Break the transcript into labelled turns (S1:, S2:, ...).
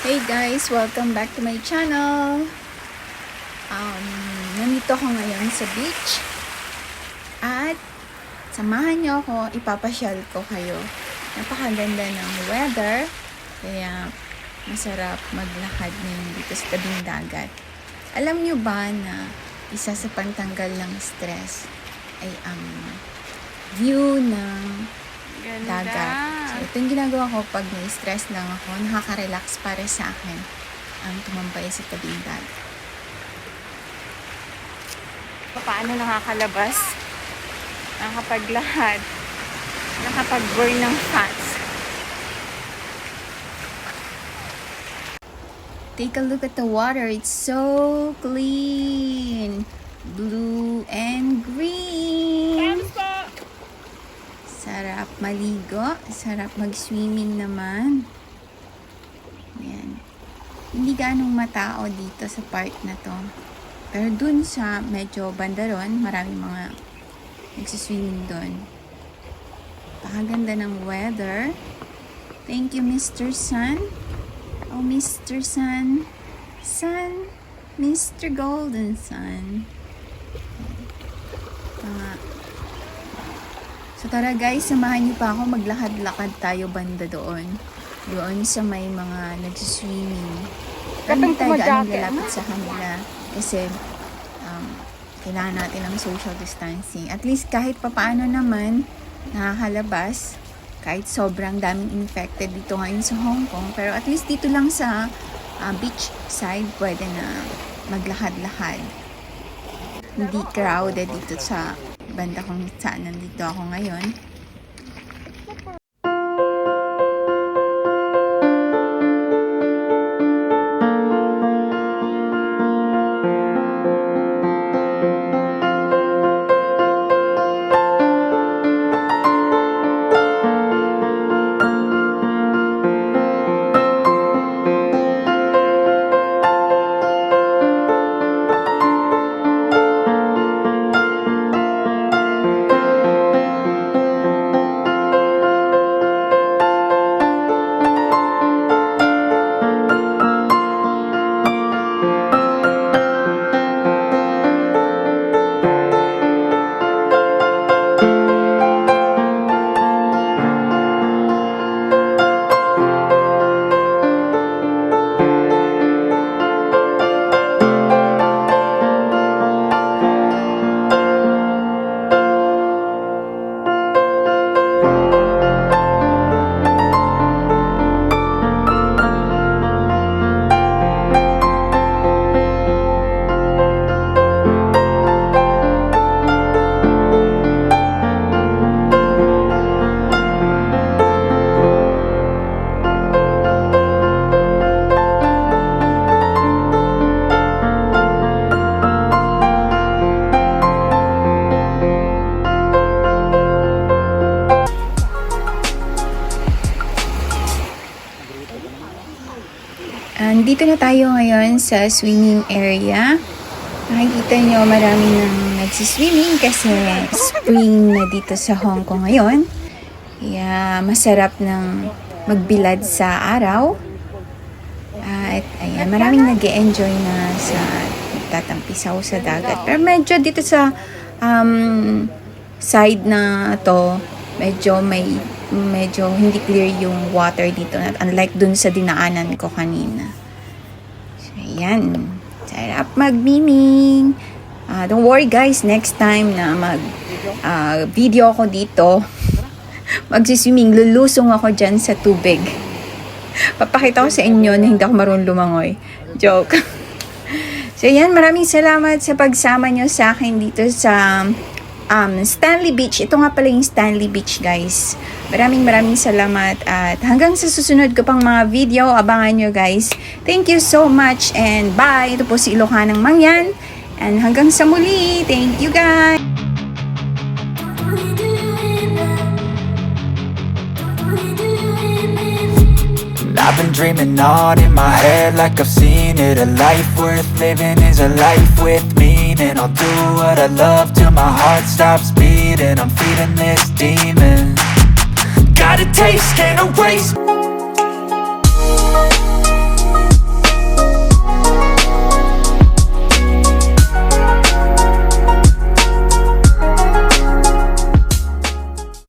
S1: Hey guys, welcome back to my channel. Nandito ako ngayon sa beach at samahan niyo ako, ipapasyal ko kayo. Napakaganda ng weather, kaya masarap maglakad ngayon dito sa tabing dagat. Alam niyo ba na isa sa pantanggal ng stress ay ang view ng dagat. So, ito yung ginagawa ko pag na-stress lang ako. Nakaka-relax para sa akin ang tumambay sa tabing dagat. Paano nakakalabas? Nakapaglahad. Nakapag-burn ng fats. Take a look at the water. It's so clean. Blue and green. Sarap maligo. Sarap mag-swimming naman. Ayan. Hindi ganong matao dito sa part na to. Pero dun sa medyo bandaron, maraming mga nagsiswimming dun. Pakaganda ng weather. Thank you, Mr. Sun. Oh, Mr. Sun. Sun. Mr. Golden Sun. So tara guys, samahan niyo pa ako, maglakad-lakad tayo banda doon. Doon sa may mga nagsiswimming. Hindi tayo gaano lalapit sa kanila. Kasi kailangan natin ng social distancing. At least kahit papaano naman, nakakalabas. Kahit sobrang daming infected dito ngayon sa Hong Kong. Pero at least dito lang sa beach side, pwede na maglakad-lakad. Hindi crowded dito sa banda kung saan nandito ako ngayon. Dito na tayo ngayon sa swimming area. Nakikita nyo marami nang nagsiswimming kasi spring na dito sa Hong Kong ngayon. Kaya masarap ng magbilad sa araw. At ayan, maraming nag-e-enjoy na sa nagtatampisaw sa dagat. Pero medyo dito sa side na to, medyo hindi clear yung water dito. Unlike dun sa dinaanan ko kanina. Ayan. Sarap mag-swimming. Don't worry guys, next time na video ako dito, magsiswimming, lulusong ako dyan sa tubig. Papakita ko sa inyo na hindi ako marunong lumangoy. Joke. So ayan, maraming salamat sa pagsama nyo sa akin dito sa Stanley Beach. Ito nga pala yung Stanley Beach guys. Maraming salamat at hanggang sa susunod ko pang mga video, abangan nyo guys. Thank you so much and bye. Ito po si Ilocanang Mangyan and hanggang sa muli. Thank you guys.
S2: I've been dreaming on in my head like I've seen it. A life worth living is a life with meaning. I'll do what I love till my heart stops beating. I'm feeding this demon. Got a taste, can't erase.